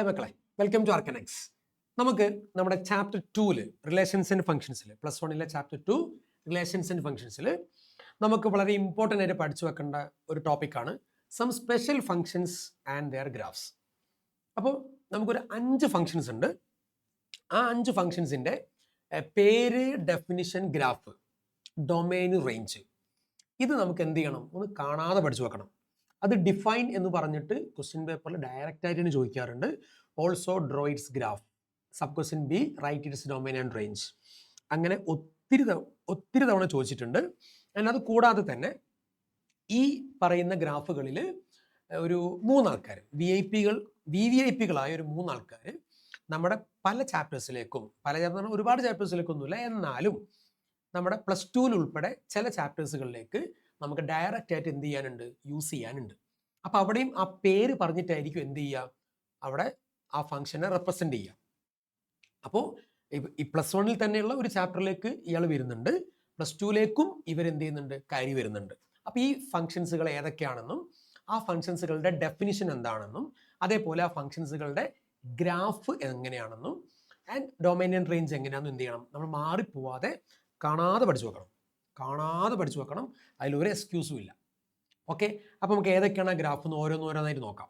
Hi മക്കളെ, welcome to ആർക്കനെക്സ്. നമുക്ക് നമ്മുടെ ചാപ്റ്റർ 2-ൽ റിലേഷൻസ് ആൻഡ് ഫംഗ്ഷൻസിൽ +1 ചാപ്റ്റർ 2 റിലേഷൻസ് ആൻഡ് ഫംഗ്ഷൻസിൽ നമുക്ക് വളരെ ഇമ്പോർട്ടൻ്റ് ആയിട്ട് പഠിച്ചു വെക്കേണ്ട ഒരു ടോപ്പിക്കാണ് some special functions and their graphs. അപ്പോൾ നമുക്കൊരു 5 ഫംഗ്ഷൻസ് ഉണ്ട്. ആ 5 ഫംഗ്ഷൻസിൻ്റെ പേര്, ഡെഫിനിഷൻ, ഗ്രാഫ്, ഡൊമൈൻ, റേഞ്ച്, ഇത് നമുക്ക് എന്ത് ചെയ്യണം, ഒന്ന് കാണാതെ പഠിച്ചു വെക്കണം. അത് ഡിഫൈൻ എന്ന് പറഞ്ഞിട്ട് ക്വസ്റ്റ്യൻ പേപ്പറിൽ ഡയറക്റ്റ് ആയിട്ട് ചോദിക്കാറുണ്ട്. Also draw its graph. Sub question B write its domain and range. അങ്ങനെ ഒത്തിരി തവണ ചോദിച്ചിട്ടുണ്ട്. അത് കൂടാതെ തന്നെ ഈ പറയുന്ന ഗ്രാഫുകളിൽ ഒരു 3 ആൾക്കാർ VVIPകളായ ഒരു 3 ആൾക്കാർ നമ്മുടെ പല ചാപ്റ്റേഴ്സിലേക്കും, ഒരുപാട് ചാപ്റ്റേഴ്സിലേക്കൊന്നുമില്ല, എന്നാലും നമ്മുടെ +2-ൽ ഉൾപ്പെടെ ചില ചാപ്റ്റേഴ്സുകളിലേക്ക് നമുക്ക് ഡയറക്റ്റ് ആയിട്ട് എന്ത് ചെയ്യാനുണ്ട്, യൂസ് ചെയ്യാനുണ്ട്. അപ്പോൾ അവിടെയും ആ പേര് പറഞ്ഞിട്ടായിരിക്കും എന്ത് ചെയ്യുക, അവിടെ ആ ഫംഗ്ഷനെ റെപ്രസെൻ്റ് ചെയ്യുക. അപ്പോൾ ഈ +1-ൽ തന്നെയുള്ള ഒരു ചാപ്റ്ററിലേക്ക് ഇയാൾ വരുന്നുണ്ട്, +2-ലേക്കും ഇവരെന്ത് ചെയ്യുന്നുണ്ട്, കയറി വരുന്നുണ്ട്. അപ്പോൾ ഈ ഫംഗ്ഷൻസുകൾ ഏതൊക്കെയാണെന്നും ആ ഫംഗ്ഷൻസുകളുടെ ഡെഫിനിഷൻ എന്താണെന്നും അതേപോലെ ആ ഫംഗ്ഷൻസുകളുടെ ഗ്രാഫ് എങ്ങനെയാണെന്നും ആൻഡ് ഡൊമൈൻ ആൻഡ് റേഞ്ച് എങ്ങനെയാണെന്നും എന്ത് ചെയ്യണം, നമ്മൾ മാറിപ്പോവാതെ കാണാതെ പഠിച്ചു വെക്കണം. അതിലൊരു എക്സ്ക്യൂസും ഇല്ല. ഓക്കെ, അപ്പോൾ നമുക്ക് ഏതൊക്കെയാണ് ആ ഗ്രാഫ് എന്ന് ഓരോന്നോരോന്നായിട്ട് നോക്കാം.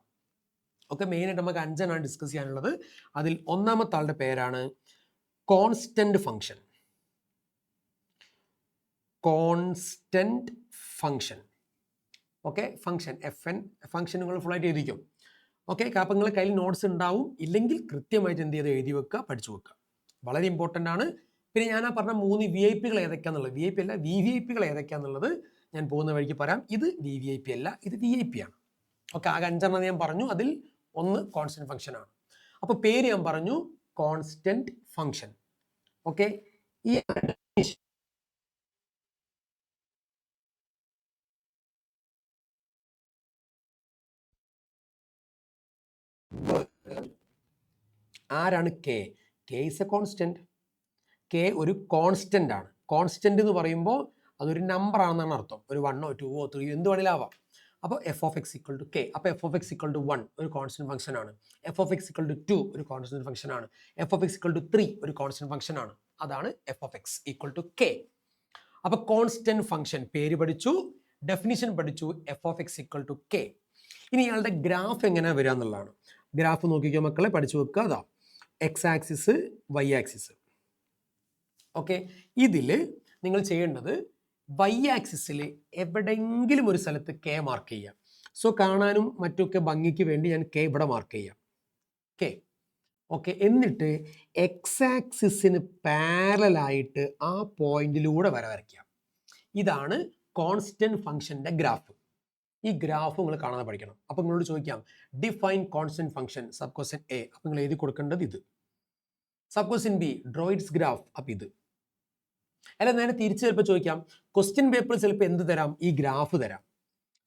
ഓക്കെ, മെയിനായിട്ട് നമുക്ക് 5 ഡിസ്കസ് ചെയ്യാനുള്ളത്. അതിൽ ഒന്നാമത്തെ ആളുടെ പേരാണ് constant function. Okay, function FN function നിങ്ങൾ ഫുള്ളായിട്ട് എഴുതിക്കും. ഓക്കെ, അപ്പോൾ നിങ്ങൾ കയ്യിൽ നോട്ട്സ് ഉണ്ടാവും, ഇല്ലെങ്കിൽ കൃത്യമായിട്ട് എന്ത് ചെയ്ത് എഴുതി വെക്കുക, പഠിച്ചു വെക്കുക. വളരെ ഇമ്പോർട്ടൻ്റ് ആണ്. പിന്നെ ഞാൻ ആ പറഞ്ഞ 3 VIPകൾ ഏതൊക്കെയാണെന്നുള്ളത്, VIP അല്ല VVIPകൾ ഏതൊക്കെയാണെന്നുള്ളത് ഞാൻ പോകുന്ന വഴിക്ക് പറയാം. ഇത് VVIP അല്ല, ഇത് VIP ആണ്. ഓക്കെ, ആകെ 5 ഞാൻ പറഞ്ഞു. അതിൽ ഒന്ന് കോൺസ്റ്റന്റ് ഫംഗ്ഷൻ ആണ്. അപ്പോൾ പേര് ഞാൻ പറഞ്ഞു, കോൺസ്റ്റന്റ് ഫംഗ്ഷൻ. ഓക്കെ, ഈ ആരാണ് K? K is A constant. K ഒരു കോൺസ്റ്റന്റ് ആണ്. കോൺസ്റ്റന്റ് എന്ന് പറയുമ്പോൾ അതൊരു നമ്പർ ആണെന്നാണ് അർത്ഥം. ഒരു 1 2 3 എന്ത് വേണമെങ്കിലും ആവാം. അപ്പോൾ f(x) = K. അപ്പോൾ f(x) = 1 ഒരു കോൺസ്റ്റന്റ് ഫംഗ്ഷൻ ആണ്. f(x) = 2 ഒരു കോൺസ്റ്റന്റ് ഫംഗ്ഷൻ ആണ്. f(x) = 3 ഒരു കോൺസ്റ്റന്റ് ഫംഗ്ഷൻ ആണ്. അതാണ് f(x) = K. അപ്പോൾ കോൺസ്റ്റന്റ് ഫംഗ്ഷൻ പേര് പഠിച്ചു, ഡെഫിനിഷൻ പഠിച്ചു, f(x) = K. ഇനി ഇയാളുടെ ഗ്രാഫ് എങ്ങനെ വരിക എന്നുള്ളതാണ്. ഗ്രാഫ് നോക്കിക്കോ മക്കളെ, പഠിച്ചു വെക്കുക. അതാ x axis, y axis. Okay, ഇതിൽ നിങ്ങൾ ചെയ്യേണ്ടത് y ആക്സിസിൽ എവിടെയെങ്കിലും ഒരു സ്ഥലത്ത് K മാർക്ക് ചെയ്യുക. സോ കാണാനും മറ്റൊക്കെ ഭംഗിക്ക് വേണ്ടി ഞാൻ K ഇവിടെ മാർക്ക് ചെയ്യാം. K. ഓക്കെ, എന്നിട്ട് x ആക്സിസിന് പാരലായിട്ട് ആ പോയിന്റിലൂടെ വരയ്ക്കാം. ഇതാണ് കോൺസ്റ്റന്റ് ഫംഗ്ഷന്റെ ഗ്രാഫ്. ഈ ഗ്രാഫ് നിങ്ങൾ കാണാതെ പഠിക്കണം. അപ്പോൾ നിങ്ങളോട് ചോദിക്കാം, define constant function, sub question A. അപ്പോൾ നിങ്ങൾ എഴുതി കൊടുക്കേണ്ടത് ഇത്. Sub question B, draw its graph. അപ്പം ഇത് അല്ല, നേരെ തിരിച്ച് ചിലപ്പോൾ ചോദിക്കാം, ക്വസ്റ്റ്യൻ പേപ്പറിൽ ചിലപ്പോൾ എന്ത് തരാം, ഈ ഗ്രാഫ് തരാം.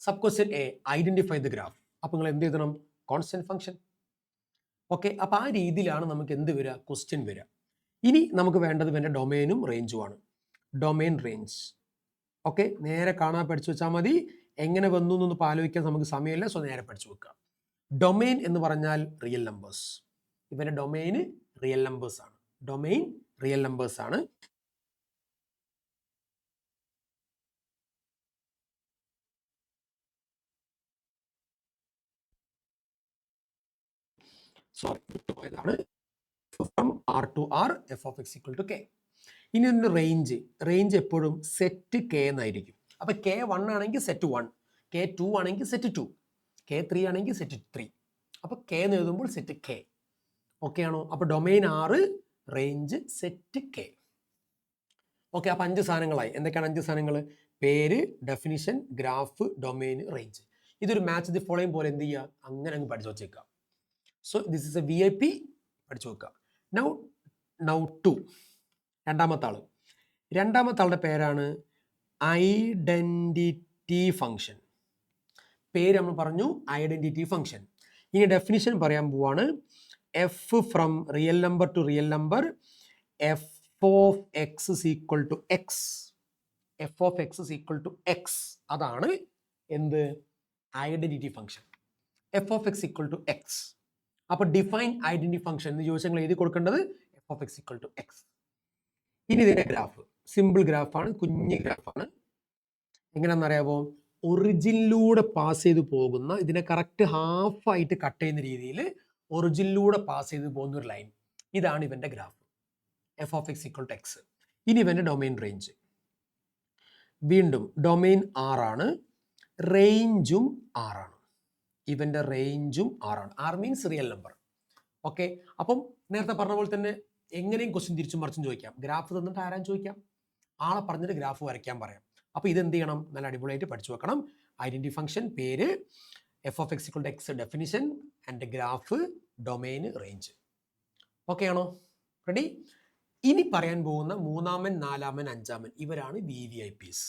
Sub question A, identify the graph. അപ്പോൾ നിങ്ങൾ എന്ത് എഴുതണം, കോൺസ്റ്റന്റ് ഫംഗ്ഷൻ. ഓക്കെ, അപ്പോൾ ആ രീതിയിലാണ് നമുക്ക് എന്ത് വരിക, ക്വസ്റ്റ്യൻ വരിക. ഇനി നമുക്ക് വേണ്ടത് പിന്നെ ഡൊമൈനും റേഞ്ചുമാണ്. Domain, range. ഓക്കെ, നേരെ കാണാൻ പഠിച്ചു വെച്ചാൽ മതി. എങ്ങനെ വന്നു എന്നൊന്നും ആലോചിക്കാൻ നമുക്ക് സമയമില്ല. സോ നേരെ പഠിച്ചു വെക്കുക. ഡൊമൈൻ എന്ന് പറഞ്ഞാൽ റിയൽ നമ്പേഴ്സ്. ഇവരുടെ ഡൊമൈന് റിയൽ നമ്പേഴ്സ് ആണ്. ഡൊമൈൻ റിയൽ നമ്പേഴ്സ് ആണ്. സോറി, വിട്ടുപോയതാണ്. From R to R, f(x) = K. ഇനി ഇതിൻ്റെ റേഞ്ച് എപ്പോഴും സെറ്റ് K എന്നായിരിക്കും. അപ്പോൾ K1 ആണെങ്കിൽ സെറ്റ് 1, K2 ആണെങ്കിൽ സെറ്റ് 2, K3 ആണെങ്കിൽ സെറ്റ് 3. അപ്പോൾ K എന്ന് എഴുതുമ്പോൾ സെറ്റ് K. ഓക്കെ ആണോ? അപ്പോൾ domain R, range set K. Okay, അപ്പോൾ 5 സാധനങ്ങളായി. എന്തൊക്കെയാണ് 5 സാധനങ്ങൾ? പേര്, ഡെഫിനിഷൻ, ഗ്രാഫ്, ഡൊമൈൻ, റേഞ്ച്. ഇതൊരു മാച്ച് ദി ഫോളോയിങ് പോലെ എന്ത് ചെയ്യുക, അങ്ങനെ അങ്ങ് പഠിച്ചു വെച്ചേക്കുക. So this is A VIP, പഠിച്ചു വെക്കുക. നൗ 2, രണ്ടാമത്തെ ആളുടെ പേരാണ് ഐഡന്റിറ്റി ഫംഗ്ഷൻ. പേര് നമ്മൾ പറഞ്ഞു, ഐഡന്റിറ്റി ഫംഗ്ഷൻ. ഇനി ഡെഫിനിഷൻ പറയാൻ പോവാണ്. F from real number to real number, f(x) = x. f(x) = x. അതാണ് എന്ത്, ഐഡന്റിറ്റി ഫംഗ്ഷൻ. f(x) = x. അപ്പോൾ ഡിഫൈൻ ഐഡന്റിറ്റി ഫംഗ്ഷൻ എന്ന് ചോദിച്ചാൽ നിങ്ങൾ എഴുതി കൊടുക്കേണ്ടത് f of x equal to x. ഇനി ഇതിന്റെ ഗ്രാഫ് സിമ്പിൾ ഗ്രാഫാണ്, കുഞ്ഞ് ഗ്രാഫാണ്. എങ്ങനെയാണെന്നറിയാമോ? ഒറിജിനിലൂടെ പാസ് ചെയ്ത് പോകുന്ന, ഇതിനെ കറക്റ്റ് ഹാഫായിട്ട് കട്ട് ചെയ്യുന്ന രീതിയിൽ ഒറിജിനിലൂടെ പാസ് ചെയ്ത് പോകുന്ന ഒരു ലൈൻ, ഇതാണ് ഇവന്റെ graph f of x equal to x. ഇനി ഇവന്റെ ഡൊമെയിൻ റേഞ്ച്, വീണ്ടും ഡൊമെയിൻ ആറാണ്, റേഞ്ചും ആറാണ്. ഇവന്റെ റേഞ്ചും ആറാണ്. R means real number. Okay, അപ്പം നേരത്തെ പറഞ്ഞ പോലെ തന്നെ എങ്ങനെയും ക്വസ്റ്റ്യൻ തിരിച്ചും മറിച്ചും ചോദിക്കാം. ഗ്രാഫ് തന്നിട്ട് ആരാൻ ചോദിക്കാം, ആളെ പറഞ്ഞിട്ട് ഗ്രാഫ് വരയ്ക്കാൻ പറയാം. അപ്പോൾ ഇതെന്ത് ചെയ്യണം, നല്ല അടിപൊളിയായിട്ട് പഠിച്ചു വെക്കണം. ഐഡന്റിറ്റി ഫംഗ്ഷൻ, പേര്, f of x equal to x definition, and graph, domain, range. Okay ആണോ? റെഡി? ഇനി പറയാൻ പോകുന്ന മൂന്നാമൻ, നാലാമൻ, അഞ്ചാമൻ ഇവരാണ് VVIPs.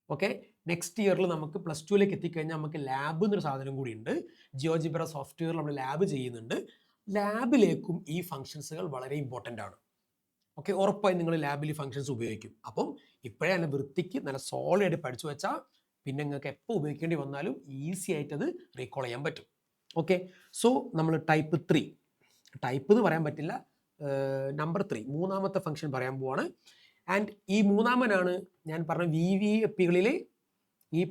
ഓക്കെ, നെക്സ്റ്റ് ഇയറിൽ നമുക്ക് പ്ലസ് ടുവിലേക്ക് എത്തിക്കഴിഞ്ഞാൽ നമുക്ക് ലാബ് എന്നൊരു സാധനം കൂടി ഉണ്ട്. ജിയോജിബ്ര സോഫ്റ്റ്വെയറിൽ നമ്മൾ ലാബ് ചെയ്യുന്നുണ്ട്. ലാബിലേക്കും ഈ ഫംഗ്ഷൻസുകൾ വളരെ ഇമ്പോർട്ടൻ്റ് ആണ്. ഓക്കെ, ഉറപ്പായി നിങ്ങൾ ലാബിൽ ഫംഗ്ഷൻസ് ഉപയോഗിക്കും. അപ്പം ഇപ്പോഴേ നല്ല വൃത്തിക്ക് നല്ല സോളിഡ് പഠിച്ചു വെച്ചാൽ പിന്നെ നിങ്ങൾക്ക് എപ്പോൾ ഉപയോഗിക്കേണ്ടി വന്നാലും ഈസി ആയിട്ട് അത് റീകോൾ ചെയ്യാൻ പറ്റും. ഓക്കെ, സോ നമ്മൾ ടൈപ്പ് 3, ടൈപ്പ് എന്ന് പറയാൻ പറ്റില്ല, നമ്പർ 3 മൂന്നാമത്തെ ഫംഗ്ഷൻ പറയാൻ പോവാണ്. ആൻഡ് ഈ മൂന്നാമനാണ് ഞാൻ പറഞ്ഞ VVIPകളിൽ, ഈ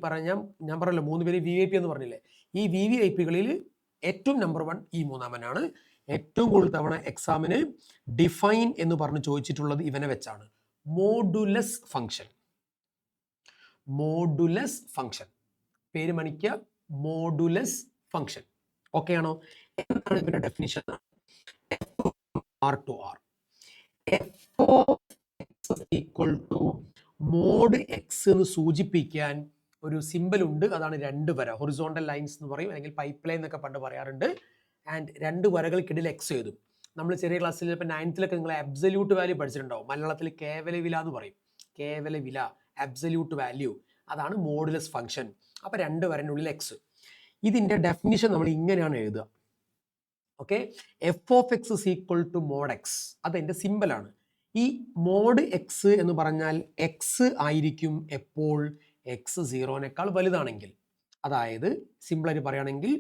ഞാൻ പറഞ്ഞല്ലോ 3 പേര് VVIP എന്ന് പറഞ്ഞില്ലേ, ഈ VVIPകളിൽ ഏറ്റവും നമ്പർ 1 ഈ മൂന്നാമനാണ്. ഏറ്റവും കൂടുതൽ തവണ എക്സാമിന് ഡിഫൈൻ എന്ന് പറഞ്ഞ് ചോദിച്ചിട്ടുള്ളത് ഇവനെ വെച്ചാണ്. മോഡുലസ് ഫംഗ്ഷൻ, മോഡുലസ് ഫംഗ്ഷൻ, പേര് മണിക്കുക, മോഡുലസ് ഫംഗ്ഷൻ. ഓക്കെ ആണോ? എന്താണ് ഇവന്റെ definition? R to R, f of x equal to mod x എന്ന് സൂചിപ്പിക്കാൻ ഒരു സിമ്പിൾ ഉണ്ട്. അതാണ് 2 വര, ഹൊറിസോണ്ടൽ ലൈൻസ് എന്ന് പറയും, അല്ലെങ്കിൽ പൈപ്പ് ലൈൻ എന്നൊക്കെ പണ്ട് പറയാറുണ്ട്. ആൻഡ് 2 വരകൾക്കിടയിൽ എക്സ് എഴുതും. നമ്മൾ ചെറിയ ക്ലാസ്സിൽ ഇപ്പോൾ 9th നിങ്ങൾ അബ്സല്യൂട്ട് വാല്യൂ പഠിച്ചിട്ടുണ്ടാവും. മലയാളത്തിൽ കേവല വില എന്ന് പറയും. കേവല വില, അബ്സല്യൂട്ട് വാല്യൂ, അതാണ് മോഡുലസ് ഫംഗ്ഷൻ. അപ്പോൾ 2 വരനുള്ളിൽ എക്സ്. ഇതിന്റെ ഡെഫിനിഷൻ നമ്മൾ ഇങ്ങനെയാണ് എഴുതുക. Okay, f of x is equal to mod x, അതെൻ്റെ സിമ്പിളാണ്. ഈ മോഡ് എക്സ് എന്ന് പറഞ്ഞാൽ എക്സ് ആയിരിക്കും എപ്പോൾ എക്സ് 0-നേക്കാൾ വലുതാണെങ്കിൽ. അതായത് സിമ്പിളായിട്ട് പറയുകയാണെങ്കിൽ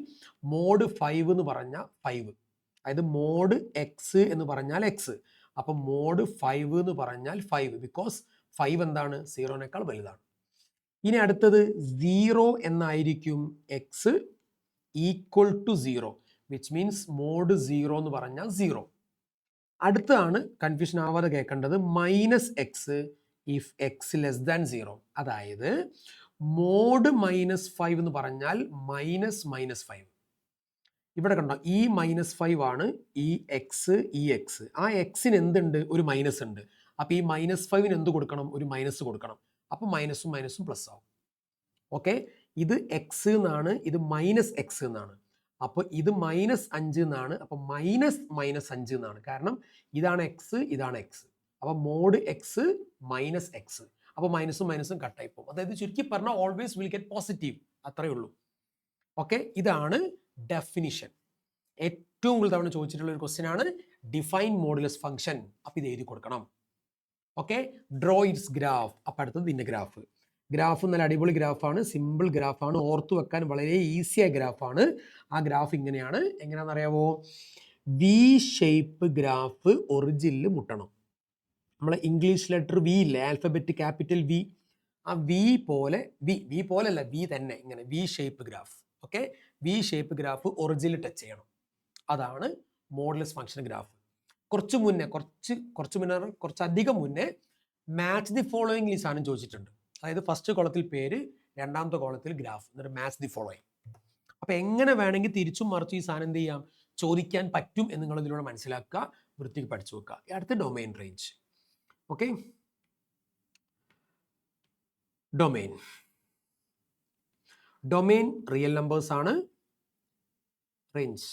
മോഡ് 5 എന്ന് പറഞ്ഞാൽ 5, അതായത് മോഡ് എക്സ് എന്ന് പറഞ്ഞാൽ എക്സ്, അപ്പം മോഡ് 5 എന്ന് പറഞ്ഞാൽ 5, ബിക്കോസ് 5 എന്താണ്, 0-നേക്കാൾ വലുതാണ്. ഇനി അടുത്തത് 0 എന്നായിരിക്കും x equal to 0, which means mod 0 എന്ന് പറഞ്ഞാൽ 0. അടുത്താണ് കൺഫ്യൂഷൻ ആവാതെ കേൾക്കേണ്ടത് minus x if x less than 0. അതായത് മോഡ് -5 എന്ന് പറഞ്ഞാൽ -5. ഇവിടെ കണ്ടോ, ഈ -5 ആണ് ഈ എക്സ്, ഈ എക്സ്. ആ എക്സിന് എന്തുണ്ട്, ഒരു മൈനസ് ഉണ്ട്. അപ്പോൾ ഈ -5ന് എന്ത് കൊടുക്കണം, ഒരു മൈനസ് കൊടുക്കണം. അപ്പോൾ മൈനസും മൈനസും പ്ലസ് ആവും. ഓക്കെ, ഇത് എക്സ് എന്നാണ്, ഇത് -x എന്നാണ്. അപ്പോൾ ഇത് -5 എന്നാണ്, അപ്പോൾ -5 എന്നാണ്. കാരണം ഇതാണ് എക്സ്, ഇതാണ് എക്സ്. അപ്പോൾ മോഡ് എക്സ് -x, അപ്പോൾ മൈനസും മൈനസും കട്ടായി പോകും. അതായത് ചുരുക്കി പറഞ്ഞാൽ ഓൾവേസ് വിൽ ഗെറ്റ് പോസിറ്റീവ്, അത്രയേ ഉള്ളൂ. ഓക്കെ, ഇതാണ് ഡെഫിനിഷൻ. ഏറ്റവും കൂടുതൽ തവണ ചോദിച്ചിട്ടുള്ള ഒരു ക്വസ്റ്റ്യൻ ആണ് ഡിഫൈൻ മോഡുലസ് ഫംഗ്ഷൻ. അപ്പോൾ ഇത് എഴുതി കൊടുക്കണം. Okay, draw its graph. അപ്പോൾ അടുത്തത് ഇതിൻ്റെ ഗ്രാഫ്. ഗ്രാഫ് നല്ല അടിപൊളി ഗ്രാഫാണ്, സിമ്പിൾ ഗ്രാഫാണ്, ഓർത്തു വെക്കാൻ വളരെ ഈസിയായ ഗ്രാഫാണ്. ആ ഗ്രാഫ് ഇങ്ങനെയാണ്. എങ്ങനെയാണെന്ന് അറിയാമോ? വി ഷേപ്പ് ഗ്രാഫ് ഒറിജിനിൽ മുട്ടണം. നമ്മളെ ഇംഗ്ലീഷ് ലെറ്റർ വി ഇല്ലേ, ആൽഫബറ്റ് ക്യാപിറ്റൽ വി, ആ വി പോലെ, വി പോലെ അല്ല, വി തന്നെ, ഇങ്ങനെ V shape graph. Okay, V shape graph ഒറിജിനിൽ ടച്ച് ചെയ്യണം. അതാണ് മോഡുലസ് ഫംഗ്ഷൻ ഗ്രാഫ്. കുറച്ചധികം മുന്നേ മാച്ച് ദി ഫോളോയിങ് ഈ സാധനം ചോദിച്ചിട്ടുണ്ട്. അതായത് ഫസ്റ്റ് കോളത്തിൽ പേര്, രണ്ടാമത്തെ കോളത്തിൽ ഗ്രാഫ്, എന്നിട്ട് മാച്ച് ദി ഫോളോയിങ്. അപ്പോൾ എങ്ങനെ വേണമെങ്കിൽ തിരിച്ചും മറിച്ചും ഈ സാധനം എന്ത് ചെയ്യാം, ചോദിക്കാൻ പറ്റും എന്ന് നിങ്ങൾ ഇതിലൂടെ മനസ്സിലാക്കുക, വൃത്തിക്ക് പഠിച്ചു വെക്കുക. അടുത്ത domain range. Okay, domain real numbers ആണ്. റേഞ്ച്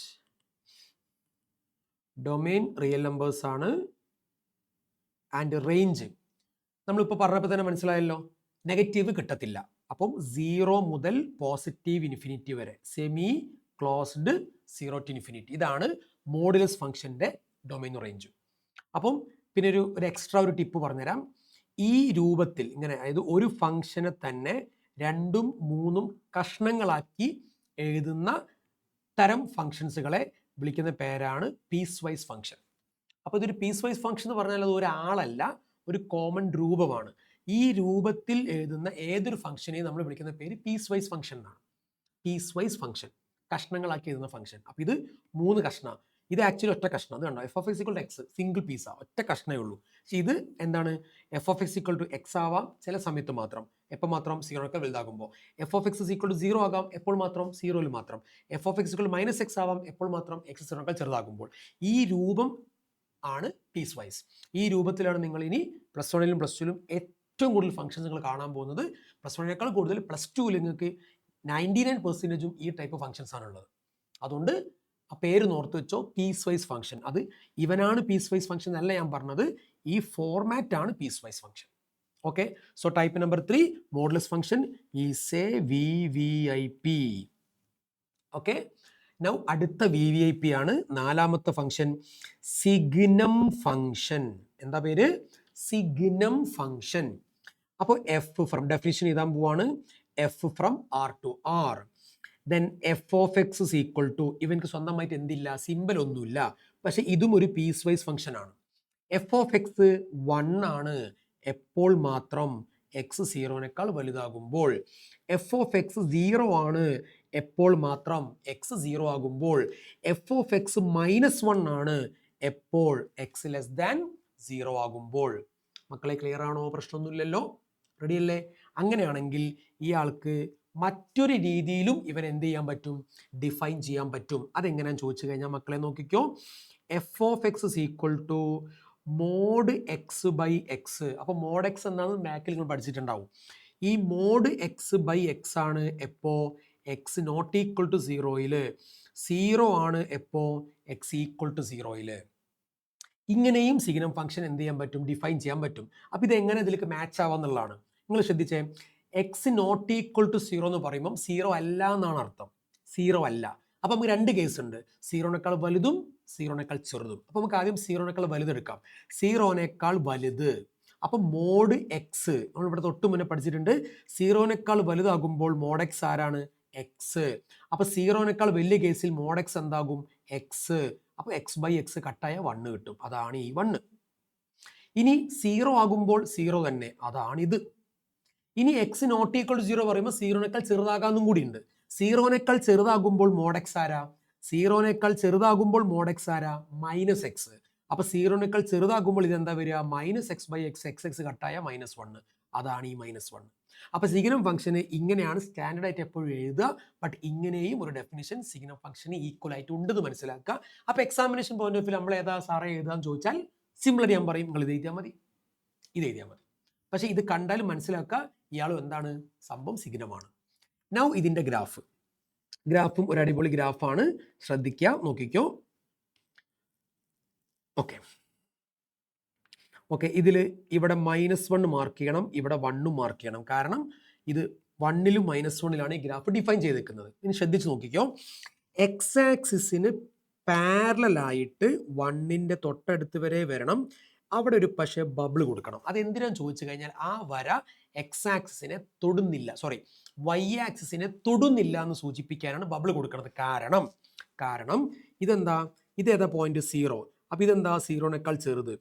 ഡൊമെയിൻ റിയൽ നമ്പേഴ്സ് ആണ്. ആൻഡ് റേഞ്ച് നമ്മളിപ്പോൾ പറഞ്ഞപ്പോൾ തന്നെ മനസ്സിലായല്ലോ, നെഗറ്റീവ് കിട്ടത്തില്ല. അപ്പം 0 മുതൽ പോസിറ്റീവ് ഇൻഫിനിറ്റി വരെ, സെമി ക്ലോസ്ഡ് 0 to ഇൻഫിനിറ്റി, ഇതാണ് മോഡുലസ് ഫംഗ്ഷൻ്റെ ഡൊമെയിൻ റേഞ്ച്. അപ്പം പിന്നെ ഒരു എക്സ്ട്രാ ഒരു ടിപ്പ് പറഞ്ഞുതരാം. ഈ രൂപത്തിൽ ഇങ്ങനെ, അതായത് ഒരു ഫംഗ്ഷനെ തന്നെ 2-3 കഷ്ണങ്ങളാക്കി എഴുതുന്ന തരം ഫംഗ്ഷൻസുകളെ വിളിക്കുന്ന പേരാണ് പീസ് വൈസ് ഫംഗ്ഷൻ. അപ്പോൾ ഇതൊരു പീസ് വൈസ് ഫംഗ്ഷൻ എന്ന് പറഞ്ഞാൽ അത് ഒരാളല്ല, ഒരു കോമൺ രൂപമാണ്. ഈ രൂപത്തിൽ എഴുതുന്ന ഏതൊരു ഫംഗ്ഷനെയും നമ്മൾ വിളിക്കുന്ന പേര് പീസ് വൈസ് ഫംഗ്ഷൻ എന്നാണ്. പീസ് വൈസ് ഫംഗ്ഷൻ, കഷ്ണങ്ങളാക്കി എഴുതുന്ന ഫംഗ്ഷൻ. അപ്പോൾ ഇത് 3 കഷ്ണം. ഇത് ആക്ച്വലി ഒറ്റ കഷ്ണം. അത് കണ്ടോ, f(x) സിംഗിൾ പീസാ, ഒറ്റ കഷ്ണമേ ഉള്ളൂ. പക്ഷെ ഇത് എന്താണ്, f(x) ആവാം ചില സമയത്ത് മാത്രം. എപ്പോൾ മാത്രം? 0 വലുതാകുമ്പോൾ. f(x) 0 ആകാം എപ്പോൾ മാത്രം? 0 മാത്രം. f(x) - ആവാം എപ്പോൾ മാത്രം? x 0 ചെറുതാകുമ്പോൾ. ഈ രൂപം ആണ് പീസ് വൈസ്. ഈ രൂപത്തിലാണ് നിങ്ങൾ ഇനി +1 +2 ഏറ്റവും കൂടുതൽ ഫംഗ്ഷൻസ് നിങ്ങൾ കാണാൻ പോകുന്നത്. +1 കൂടുതൽ +2 നിങ്ങൾക്ക് 99% ഈ ടൈപ്പ് ഫംഗ്ഷൻസ് ആണുള്ളത്. അതുകൊണ്ട് ആ പേര് ഓർത്ത് വെച്ചോ, പീസ് വൈസ് ഫംഗ്ഷൻ. അത് ഇവനാണ് പീസ് വൈസ് ഫംഗ്ഷൻ അല്ല ഞാൻ പറഞ്ഞത്, ഈ ഫോർമാറ്റ് ആണ് piecewise function. Okay, so type number 3 modulus function is a VVIP. Okay, now അടുത്ത VVIP ആണ് 4ാമത്തെ ഫംഗ്ഷൻ, സിഗ്നം ഫംഗ്ഷൻ. എന്താ പേര്? Signum function. അപ്പോൾ എഫ് ഫ്രം ഡെഫിനിഷൻ എഴുതാൻ പോവാണ്. F from R to R. Then f(x) = ഇവനക്ക് സ്വന്തമായിട്ട് എന്തില്ല, സിമ്പിൾ ഒന്നുമില്ല. പക്ഷെ ഇതും ഒരു പീസ് വൈസ് ഫംഗ്ഷൻ ആണ്. f(x) 1 ആണ് എപ്പോൾ മാത്രം? x 0 വലുതാകുമ്പോൾ. f(x) 0 ആണ് എപ്പോൾ മാത്രം? x 0 ആകുമ്പോൾ. f(x) -1 ആണ് എപ്പോൾ? x <0 ആകുമ്പോൾ. മക്കളെ ക്ലിയർ ആണോ? പ്രശ്നമൊന്നുമില്ലല്ലോ, റെഡി അല്ലേ? അങ്ങനെയാണെങ്കിൽ ഇയാൾക്ക് മറ്റൊരു രീതിയിലും ഇവൻ എന്ത് ചെയ്യാൻ പറ്റും? ഡിഫൈൻ ചെയ്യാൻ പറ്റും. അതെങ്ങനെയാണെന്ന് ചോദിച്ചു കഴിഞ്ഞാൽ മക്കളെ നോക്കിക്കോ, f(x) = mod x/x. അപ്പോൾ mod x എന്നാണ് മാക്കിൽ നിങ്ങൾ പഠിച്ചിട്ടുണ്ടാവും. ഈ mod x/x ആണ് എപ്പോ? x ≠ 0 0 ആണ് എപ്പോ? x = 0. ഇങ്ങനെയും സിഗ്നം ഫംഗ്ഷൻ എന്ത് ചെയ്യാൻ പറ്റും? ഡിഫൈൻ ചെയ്യാൻ പറ്റും. അപ്പോൾ ഇത് എങ്ങനെ ഇതിലേക്ക് മാച്ച് ആവാന്നുള്ളതാണ്. നിങ്ങൾ ശ്രദ്ധിച്ചേ, x ≠ 0 എന്ന് പറയുമ്പം 0 അല്ല എന്നാണ് അർത്ഥം. 0 അല്ല. അപ്പം നമുക്ക് 2 കേസ് ഉണ്ട്, 0 വലുതും 0 ചെറുതും. അപ്പം നമുക്ക് ആദ്യം 0 വലുത് എടുക്കാം. 0 വലുത്. അപ്പം മോഡ് എക്സ് നമ്മൾ ഇവിടെ തൊട്ട് മുന്നേ പഠിച്ചിട്ടുണ്ട്. 0 വലുതാകുമ്പോൾ മോഡ് എക്സ് ആരാണ്? എക്സ്. അപ്പം 0 വലിയ കേസിൽ മോഡ് എക്സ് എന്താകും? എക്സ്. അപ്പോൾ x/x കട്ടായ 1 കിട്ടും. അതാണ് ഈ 1. ഇനി 0 ആകുമ്പോൾ 0 തന്നെ, അതാണിത്. ഇനി x ≠ 0 പറയുമ്പോൾ 0 ചെറുതാകാന്നും കൂടി ഉണ്ട്. 0 ചെറുതാകുമ്പോൾ മോഡ് എക്സ് ആരാ? 0 ചെറുതാകുമ്പോൾ മോഡ് എക്സ് ആരാ? -x. അപ്പൊ 0 ചെറുതാകുമ്പോൾ ഇതെന്താ വരിക? -x/x, x കട്ടായ -1. അതാണ് ഈ -1. അപ്പൊ സിഗ്നം ഫംഗ്ഷന് ഇങ്ങനെയാണ് സ്റ്റാൻഡേർഡ് ആയിട്ട് എപ്പോഴും എഴുതുക. ബട്ട് ഇങ്ങനെയും ഒരു ഡെഫിനിഷൻ സിഗ്നം ഫംഗ്ഷന് ഈക്വൽ ആയിട്ട് ഉണ്ടെന്ന് മനസ്സിലാക്കുക. അപ്പൊ എക്സാമിനേഷൻ പോയിന്റ് ഓഫ് വ്യൂ നമ്മൾ ഏതാ സാറേ എഴുതാന്ന് ചോദിച്ചാൽ സിമ്പിളായിട്ട് ഞാൻ പറയും, നിങ്ങൾ ഇത് എഴുതിയാൽ മതി, ഇത് എഴുതിയാൽ മതി. പക്ഷെ ഇത് കണ്ടാലും മനസ്സിലാക്കുക ഇയാളും എന്താണ്, സംഭവം സിഗ്നമാണ്. നൗ ഇതിന്റെ ഗ്രാഫും ഒരു അടിപൊളി ഗ്രാഫാണ്, ശ്രദ്ധിക്കുക, നോക്കിക്കോ. ഓക്കെ, ഇതിൽ ഇവിടെ -1 മാർക്ക് ചെയ്യണം, ഇവിടെ 1 മാർക്ക് ചെയ്യണം. കാരണം ഇത് 1ലും -1ലാണ് ഈ ഗ്രാഫ് ഡിഫൈൻ ചെയ്തേക്കുന്നത്. ഇനി ശ്രദ്ധിച്ച് നോക്കിക്കോ, എക്സ് ആക്സിസിന് പാരലായിട്ട് 1ന്റെ തൊട്ടടുത്ത് വരെ വരണം. അവിടെ ഒരു പക്ഷേ ബബിൾ കൊടുക്കണം. അതെന്തിനാന്ന് ചോദിച്ചു കഴിഞ്ഞാൽ ആ വര എക്സ് ആക്സിസിനെ തൊടുന്നില്ല, വൈ ആക്സിസിനെ തൊടുന്നില്ല എന്ന് സൂചിപ്പിക്കാനാണ് ബബിൾ കൊടുക്കുന്നത്. കാരണം ഇതേതാ പോയിന്റ്? 0. അപ്പം ഇതെന്താ? 0 ചെറുത്.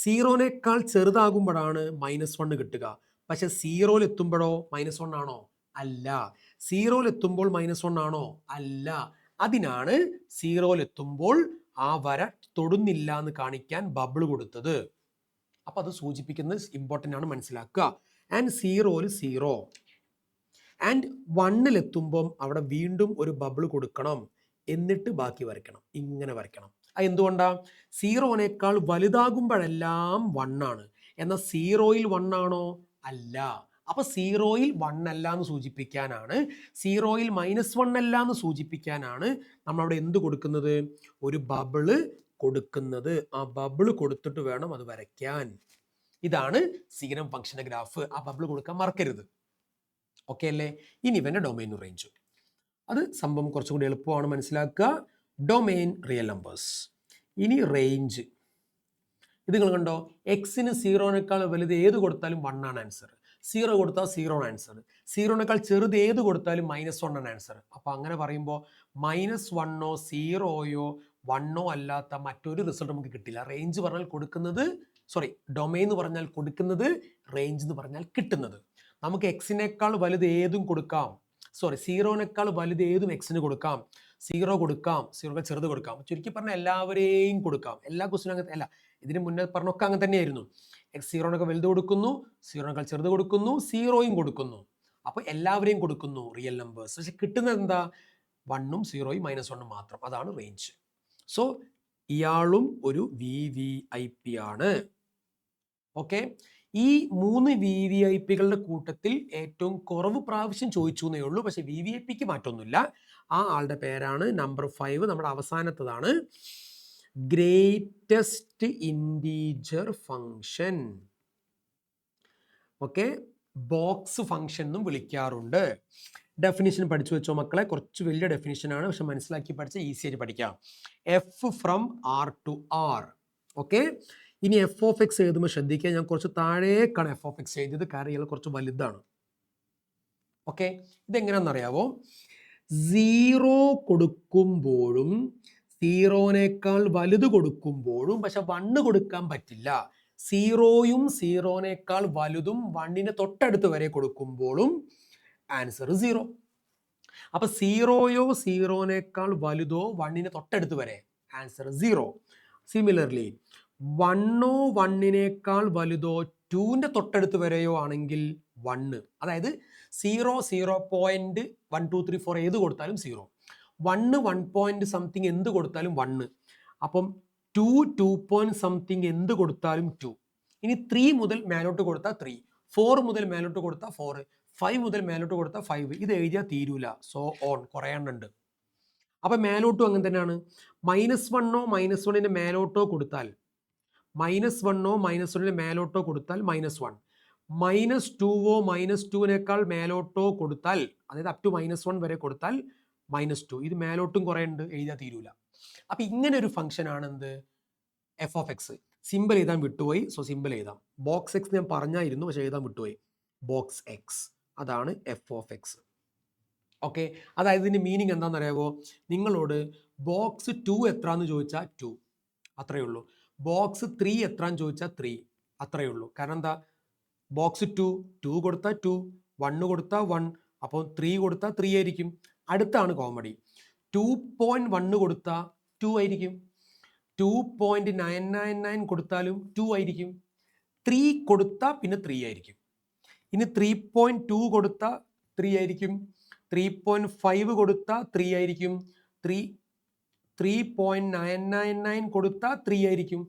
0 ചെറുതാകുമ്പോഴാണ് -1 കിട്ടുക. പക്ഷെ 0 എത്തുമ്പോഴോ -1 ആണോ? അല്ല. 0 എത്തുമ്പോൾ -1 ആണോ? അല്ല. അതിനാണ് 0 എത്തുമ്പോൾ ആ വര തൊടുന്നില്ല എന്ന് കാണിക്കാൻ ബബിൾ കൊടുത്തത്. അപ്പൊ അത് സൂചിപ്പിക്കുന്നത് ഇമ്പോർട്ടൻ്റ് ആണ്, മനസ്സിലാക്കുക. ആൻഡ് 0 0 ആൻഡ് 1 എത്തുമ്പം അവിടെ വീണ്ടും ഒരു ബബിൾ കൊടുക്കണം, എന്നിട്ട് ബാക്കി വരയ്ക്കണം. ഇങ്ങനെ വരയ്ക്കണം. അത് എന്തുകൊണ്ടാ? 0 വലുതാകുമ്പോഴെല്ലാം 1 ആണ്. എന്നാൽ 0ൽ 1 ആണോ? അല്ല. അപ്പൊ 0ൽ 1 അല്ല എന്ന് സൂചിപ്പിക്കാനാണ്, 0ൽ -1 അല്ല എന്ന് സൂചിപ്പിക്കാനാണ് നമ്മളവിടെ എന്ത് കൊടുക്കുന്നത്? ഒരു ബബിള് കൊടുക്കുന്നത്. ആ ബബിള് കൊടുത്തിട്ട് വേണം അത് വരയ്ക്കാൻ. ഇതാണ് സിഗ്നം ഫംഗ്ഷന്റെ ഗ്രാഫ്. ആ ബബിള് കൊടുക്കാൻ മറക്കരുത്. ഓക്കെ അല്ലേ? ഇനി ഇവന്റെ ഡൊമൈൻ റേഞ്ച്, അത് സംഭവം കുറച്ചും കൂടി എളുപ്പമാണ് മനസ്സിലാക്കുക. Domain real numbers. ഇനി റേഞ്ച്, ഇത് നിങ്ങൾ കണ്ടോ, എക്സിന് 0 വലുത് ഏത് കൊടുത്താലും 1 ആണ് ആൻസർ. 0 കൊടുത്താൽ 0 ആണ് ആൻസർ. 0 ചെറുത് ഏത് കൊടുത്താലും -1 ആണ് ആൻസർ. അപ്പൊ അങ്ങനെ പറയുമ്പോൾ -1 0 വണ്ണോ അല്ലാത്ത മറ്റൊരു റിസൾട്ട് നമുക്ക് കിട്ടില്ല. റേഞ്ച് പറഞ്ഞാൽ കൊടുക്കുന്നത്, ഡൊമൈൻ എന്ന് പറഞ്ഞാൽ കൊടുക്കുന്നത്, റേഞ്ച് എന്ന് പറഞ്ഞാൽ കിട്ടുന്നത്. നമുക്ക് എക്സിനേക്കാൾ വലുത് ഏതും കൊടുക്കാം, സീറോനേക്കാൾ വലുത് ഏതും എക്സിന് കൊടുക്കാം, സീറോ കൊടുക്കാം, സീറോക്ക് ചെറുത് കൊടുക്കാം. ചുരുക്കി പറഞ്ഞാൽ എല്ലാവരെയും കൊടുക്കാം. എല്ലാ ക്വസ്റ്റിനും അങ്ങനെ അല്ല, ഇതിന് മുന്നേ പറഞ്ഞൊക്കെ അങ്ങനെ തന്നെയായിരുന്നു. എക്സ് സീറോനൊക്കെ വലുത് കൊടുക്കുന്നു, സീറോനേക്കാൾ ചെറുത് കൊടുക്കുന്നു, സീറോയും കൊടുക്കുന്നു. അപ്പോൾ എല്ലാവരെയും കൊടുക്കുന്നു റിയൽ നമ്പേഴ്സ്. പക്ഷെ കിട്ടുന്നത് എന്താ? 1ഉം 0യും -1 മാത്രം. അതാണ് റേഞ്ച്. സോ ഇയാളും ഒരു VVIP ആണ്. ഓക്കെ, ഈ 3 VVIPകളുടെ കൂട്ടത്തിൽ ഏറ്റവും കുറവ് പ്രാവശ്യം ചോദിച്ചു എന്നേ ഉള്ളൂ. പക്ഷെ VVIPക്ക് മാറ്റമൊന്നുമില്ല. ആ ആളുടെ പേരാണ് നമ്പർ 5, നമ്മുടെ അവസാനത്തതാണ്. Greatest integer function. Okay, box function എന്നും വിളിക്കാറുണ്ട്. ഡെഫിനിഷൻ പഠിച്ചു വെച്ചോ മക്കളെ. കുറച്ച് വലിയ ഡെഫിനിഷനാണ്, പക്ഷെ മനസ്സിലാക്കി പഠിച്ചാൽ ഈസി ആയിട്ട് പഠിക്കാം. F from R to R. Okay, ഇനി f of x എഴുതുമ്പോൾ ശ്രദ്ധിക്കുക, ഞാൻ കുറച്ച് താഴേക്കാണ് f of x എഴുതിയത്, കാരണം ഇയാൾ കുറച്ച് വലുതാണ്. ഓക്കെ, ഇതെങ്ങനെയാണെന്നറിയാവോ? 0 കൊടുക്കുമ്പോഴും സീറോനേക്കാൾ വലുത് കൊടുക്കുമ്പോഴും പക്ഷെ 1 കൊടുക്കാൻ പറ്റില്ല. 0യും 0നേക്കാൾ വലുതും 1ന് തൊട്ടടുത്ത് വരെ കൊടുക്കുമ്പോഴും ആൻസർ 0. അപ്പൊ 0യോ 0നേക്കാൾ വലുതോ 1ന് തൊട്ടടുത്ത് വരെ ആൻസർ 0. സിമിലർലി 1ഓ 1നേക്കാൾ വലുതോ 2ന്റെ തൊട്ടടുത്ത് വരെയോ ആണെങ്കിൽ 1. അതായത് 0, 0.1234 ഏത് കൊടുത്താലും 0, 1, 1 something എന്ത് കൊടുത്താലും 1. അപ്പം 2, 2 something എന്ത് കൊടുത്താലും 2. ഇനി 3 മുതൽ മേലോട്ട് കൊടുത്താൽ 3, 4 മുതൽ മേലോട്ട് കൊടുത്താൽ 4, 5 മുതൽ മേലോട്ട് കൊടുത്താൽ 5. ഇത് എഴുതിയാൽ തീരൂല. സോ ഓൺ കുറേ എണ്ണം ഉണ്ട്. അപ്പൊ മേലോട്ടും അങ്ങനെ തന്നെയാണ്. -1ഓ -1ന്റെ മേലോട്ടോ കൊടുത്താൽ -1ഓ -1ന്റെ മേലോട്ടോ കൊടുത്താൽ -1, -2ഓ -2നേക്കാൾ മേലോട്ടോ കൊടുത്താൽ, അതായത് അപ് ടു -1 വരെ കൊടുത്താൽ -2. ഇത് മേലോട്ടും കുറേ ഉണ്ട്, എഴുതിയാൽ തീരൂല. അപ്പൊ ഇങ്ങനെ ഒരു ഫംഗ്ഷൻ ആണ് എന്ത്? f of x. സിമ്പിൾ എഴുതാൻ വിട്ടുപോയി, സോ സിമ്പിൾ എഴുതാം. ബോക്സ് എക്സ് ഞാൻ പറഞ്ഞായിരുന്നു, പക്ഷെ എഴുതാൻ വിട്ടുപോയി. ബോക്സ് എക്സ്, അതാണ് f of x. ഓക്കെ, അതായത് ഇതിന്റെ മീനിങ് എന്താണെന്ന് അറിയാവോ? നിങ്ങളോട് ബോക്സ് 2 എത്രാന്ന് ചോദിച്ചാൽ 2, അത്രയേ ഉള്ളൂ. ബോക്സ് 3 എത്രാന്ന് ചോദിച്ചാൽ 3, അത്രയേ ഉള്ളൂ. കാരണം എന്താ? ബോക്സ് 2 കൊടുത്താൽ 2, 1 കൊടുത്താൽ 1, അപ്പോൾ 3 കൊടുത്താൽ 3 ആയിരിക്കും. അടുത്താണ് കോമഡി. 2.1 കൊടുത്താൽ 2 ആയിരിക്കും, 2.999 കൊടുത്താലും 2 ആയിരിക്കും, 3 കൊടുത്താൽ പിന്നെ 3 ആയിരിക്കും. ഇനി 3.2 കൊടുത്താൽ 3 ആയിരിക്കും, 3.5 കൊടുത്താൽ 3 ആയിരിക്കും, 3.999 കൊടുത്താൽ 3 ആയിരിക്കും.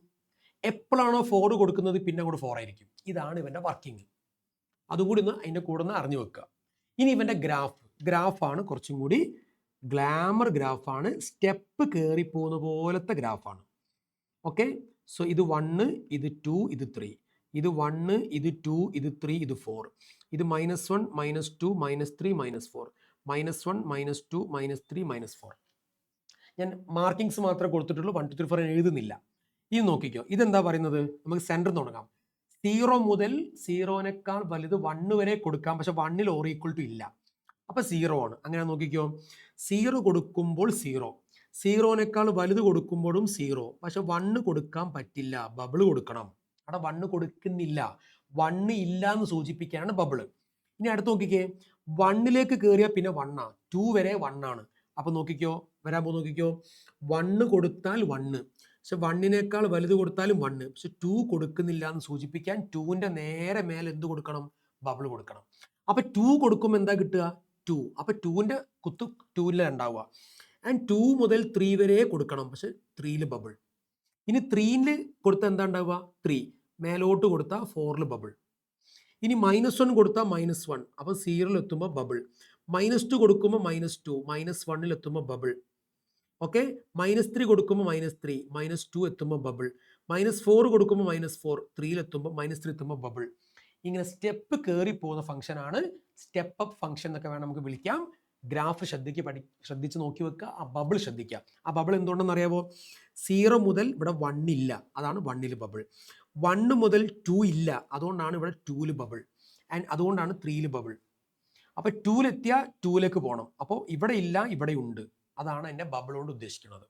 എപ്പോഴാണോ 4 കൊടുക്കുന്നത് പിന്നെ അങ്ങോട്ട് 4 ആയിരിക്കും. ഇതാണ് ഇവന്റെ വർക്കിംഗ്. അതുകൂടി ഒന്ന് അതിൻ്റെ കൂടെ ഒന്ന് അറിഞ്ഞു വെക്കുക. ഇനി ഇവന്റെ ഗ്രാഫാണ് കുറച്ചും കൂടി ഗ്ലാമർ ഗ്രാഫാണ്. സ്റ്റെപ്പ് കയറി പോകുന്ന പോലത്തെ ഗ്രാഫാണ്. ഓക്കെ, സോ ഇത് 1, ഇത് 2, ഇത് 3, ഇത് 1, ഇത് 2, ഇത് 3, ഇത് 4, ഇത് -1, -2, -3, -4, -1, -2, -3, -4. ഞാൻ മാർക്കിങ്സ് മാത്രമേ കൊടുത്തിട്ടുള്ളൂ, 1 2 3 4 എഴുതുന്നില്ല. ഇത് നോക്കിക്കോ, ഇതെന്താ പറയുന്നത്? നമുക്ക് സെൻറ്റർ തുടങ്ങാം. 0 മുതൽ 0നേക്കാൾ വലുത് 1 വരെ കൊടുക്കാം, പക്ഷെ 1ൽ ഓർ ഈക്വൽ ടു ഇല്ല. അപ്പൊ 0 ആണ്. അങ്ങനെ നോക്കിക്കോ, 0 കൊടുക്കുമ്പോൾ 0, 0നേക്കാൾ വലുത് കൊടുക്കുമ്പോഴും 0, പക്ഷെ 1 കൊടുക്കാൻ പറ്റില്ല, ബബിൾ കൊടുക്കണം. അവിടെ 1 കൊടുക്കുന്നില്ല, 1 ഇല്ല എന്ന് സൂചിപ്പിക്കാനാണ് ബബിള്. ഇനി അടുത്ത് നോക്കിക്കേ, 1ലേക്ക് കയറിയാൽ പിന്നെ 1 ആണ്, 2 വരെ 1 ആണ്. അപ്പൊ നോക്കിക്കോ, വരാൻ പോ നോക്കിക്കോ, 1 കൊടുത്താൽ 1, പക്ഷെ 1നേക്കാൾ വലുത് കൊടുത്താലും 1, പക്ഷെ 2 കൊടുക്കുന്നില്ല എന്ന് സൂചിപ്പിക്കാൻ 2ന്റെ നേരെ മേലെ എന്ത് കൊടുക്കണം? ബബിൾ കൊടുക്കണം. അപ്പൊ 2 കൊടുക്കുമ്പോൾ എന്താ കിട്ടുക? 2. അപ്പൊ 2ന്റെ കുത്ത് 2ൽ ഉണ്ടാവുക. ആൻഡ് 2 മുതൽ 3 വരെ കൊടുക്കണം, പക്ഷെ 3ൽ ബബിൾ. ഇനി 3ൽ കൊടുത്താൽ എന്താ ഉണ്ടാവുക? 3. മേലോട്ട് കൊടുത്താൽ 4ൽ ബബിൾ. ഇനി -1 കൊടുത്താൽ -1, അപ്പൊ 0ൽ എത്തുമ്പോൾ ബബിൾ. -2 കൊടുക്കുമ്പോൾ -2, -1ൽ എത്തുമ്പോൾ ബബിൾ. ഓക്കെ, -3 കൊടുക്കുമ്പോൾ -3, -2 എത്തുമ്പോൾ ബബിൾ. -4 കൊടുക്കുമ്പോൾ -4, 3ൽ എത്തുമ്പോൾ -3 എത്തുമ്പോൾ ബബിൾ. ഇങ്ങനെ സ്റ്റെപ്പ് കയറി പോകുന്ന ഫംഗ്ഷൻ ആണ് സ്റ്റെപ്പ് അപ്പ് ഫംഗ്ഷൻ എന്നൊക്കെ വേണം നമുക്ക് വിളിക്കാം. ഗ്രാഫ് ശ്രദ്ധിച്ച് നോക്കി വെക്കുക. ആ ബബിൾ ശ്രദ്ധിക്കുക. ആ ബബിൾ എന്തുകൊണ്ടെന്ന് അറിയാവോ? 0 മുതൽ ഇവിടെ 1 ഇല്ല, അതാണ് 1ൽ ബബിൾ. 1 മുതൽ 2 ഇല്ല, അതുകൊണ്ടാണ് ഇവിടെ 2ൽ ബബിൾ. ആൻഡ് അതുകൊണ്ടാണ് 3ൽ ബബിൾ. അപ്പൊ 2ൽ എത്തിയാൽ 2ലേക്ക് പോകണം. അപ്പോൾ ഇവിടെ ഇല്ല, ഇവിടെ ഉണ്ട്. അതാണ് എൻ്റെ ബബിൾ കൊണ്ട് ഉദ്ദേശിക്കുന്നത്.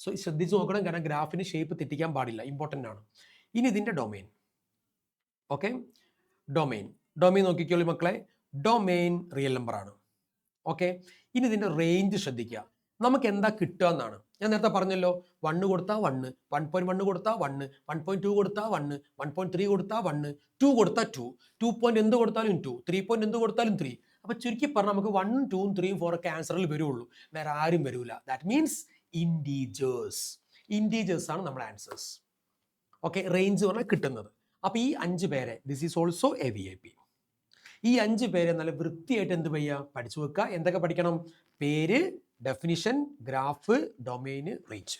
സോ ശ്രദ്ധിച്ച് നോക്കണം, കാരണം ഗ്രാഫിന് ഷേപ്പ് തെറ്റിക്കാൻ പാടില്ല, ഇമ്പോർട്ടൻ്റ് ആണ്. ഇനി ഇതിൻ്റെ ഡൊമെയിൻ. ഓക്കെ, ഡൊമെയിൻ നോക്കിക്കോളൂ മക്കളെ. ഡൊമെയിൻ റിയൽ നമ്പർ ആണ്. ഓക്കെ, ഇനി ഇതിൻ്റെ റേഞ്ച് ശ്രദ്ധിക്കുക. നമുക്ക് എന്താ കിട്ടുക എന്നാണ്. ഞാൻ നേരത്തെ പറഞ്ഞല്ലോ, 1 കൊടുത്താൽ 1, 1.1 കൊടുത്താൽ 1, 1.2 കൊടുത്താൽ 1, 1.3 കൊടുത്താൽ 1, 2 കൊടുത്താൽ 2, 2 പോയിന്റ് എന്ത് കൊടുത്താലും 2, 3 പോയിന്റ് എന്ത് കൊടുത്താലും 3. അപ്പോൾ ചുരുക്കി പറഞ്ഞാൽ നമുക്ക് 1, 2, 3, 4 ഒക്കെ ആൻസറിൽ വരുള്ളൂ, വേറെ ആരും വരില്ല. ദാറ്റ് മീൻസ് ഇൻറ്റീജേഴ്സ് ആണ് നമ്മുടെ ആൻസേഴ്സ്. ഓക്കെ, റേഞ്ച് പറഞ്ഞാൽ കിട്ടുന്നത്. അപ്പോൾ ഈ 5 പേരെ, this is also A VIP. ഈ 5 പേരെ നല്ല വൃത്തിയായിട്ട് എന്ത് ചെയ്യുക, പഠിച്ചു വെക്കുക. എന്തൊക്കെ പഠിക്കണം? പേര്, ഡെഫിനിഷൻ, ഗ്രാഫ്, ഡൊമെയിന്, റേഞ്ച്.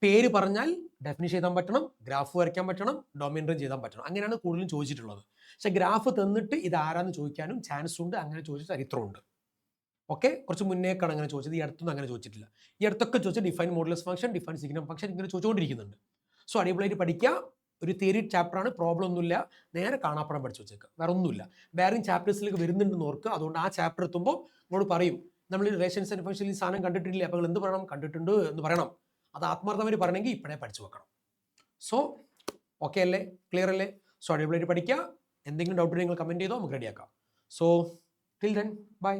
പേര് പറഞ്ഞാൽ ഡെഫിനിഷൻ എഴുതാൻ പറ്റണം, ഗ്രാഫ് വരയ്ക്കാൻ പറ്റണം, ഡൊമെയിൻ റേഞ്ച് എഴുതാൻ പറ്റണം. അങ്ങനെയാണ് കൂടുതലും ചോദിച്ചിട്ടുള്ളത്. പക്ഷേ ഗ്രാഫ് തന്നിട്ട് ഇത് ആരാന്ന് ചോദിക്കാനും ചാൻസ് ഉണ്ട്, അങ്ങനെ ചോദിച്ച ചരിത്രമുണ്ട്. ഓക്കെ, കുറച്ച് മുന്നേക്കാണ് അങ്ങനെ ചോദിച്ചത്, ഈ അടുത്തൊന്നും അങ്ങനെ ചോദിച്ചിട്ടില്ല. ഈ അടുത്തൊക്കെ ചോദിച്ചാൽ define modulus function, define signum function ഇങ്ങനെ ചോദിച്ചുകൊണ്ടിരിക്കുന്നുണ്ട്. സോ അടിപൊളിയായിട്ട് പഠിക്കുക. ഒരു തിയറി ചാപ്റ്ററാണ്, പ്രോബ്ലം ഒന്നുമില്ല, നേരെ കാണാപ്പടം പഠിച്ചു വെച്ചേക്കുക, വേറെ ഒന്നുമില്ല. വേറെയും ചാപ്റ്റേഴ്സിലേക്ക് വരുന്നുണ്ടെന്ന് ഓർക്കുക. അതുകൊണ്ട് ആ ചാപ്റ്റർ എത്തുമ്പോൾ നമ്മളോട് പറയും, നമ്മൾ റിലേഷൻസ് ആൻഡ് ഫംഗ്ഷൻ ഈ സാധനം കണ്ടിട്ടില്ല, അപ്പോൾ നിങ്ങൾ എന്ത് പറയണം? കണ്ടിട്ടുണ്ട് എന്ന് പറയണം. അത് ആത്മാർത്ഥമായിട്ട് പറയണമെങ്കിൽ ഇപ്പോഴേ പഠിച്ചു വെക്കണം. സോ ഓക്കെ അല്ലേ, ക്ലിയർ അല്ലേ? സോ അടിപൊളിയായിട്ട് പഠിക്കുക. എന്തെങ്കിലും ഡൗട്ട് നിങ്ങൾ കമൻറ്റ് ചെയ്തോ, നമുക്ക് റെഡിയാക്കാം. So till then bye.